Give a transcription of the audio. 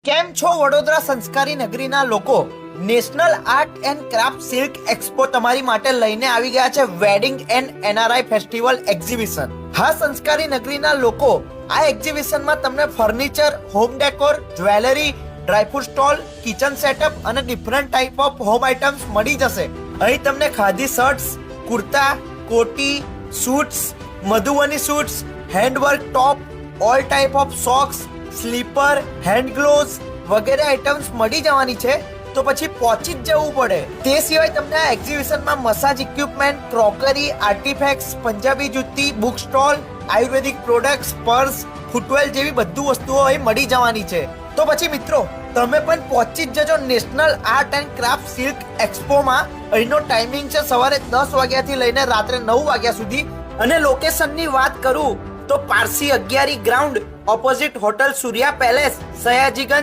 કેમ છો વડોદરા સંસ્કારી નગરીના લોકો? National art and craft silk expo તમારી માટે લઈને આવી ગયા છે wedding and NRI festival exhibition. હા સંસ્કારી નગરીના લોકો, આ એક્ઝિબિશનમાં તમને furniture, home decor, jewellery, dry fruit stall, kitchen setup અને different type of home items મળી જશે. અહીં તમને ખાદી શર્ટ્સ, કુર્તા, કોટી, suits, Madhubani suits, handwork top, all type of socks, slipper, hand gloves વગેરે આઇટમ્સ મળી જવાની છે. તો પછી પહોંચી જ જવું પડે. તે સિવાય તમને આ એક્ઝિબિશનમાં massage equipment, crockery, artefacts, Punjabi jutti, book stall, Ayurvedic products, purse, footwear જેવી બધું વસ્તુઓ અહીં મળી જવાની છે. તો પછી મિત્રો, તમે પણ પહોંચી જ જજો national art and craft silk એક્સપોમાં. અહીંનો ટાઈમિંગ છે સવારે 10 વાગ્યાથી લઈને રાત્રે 9 વાગ્યા સુધી. અને લોકેશનની વાત કરું તો પારસી 11 ગ્રાઉન્ડ ઓપોઝિટ હોટલ સૂર્યા પેલેસ, સયાજીગંજ,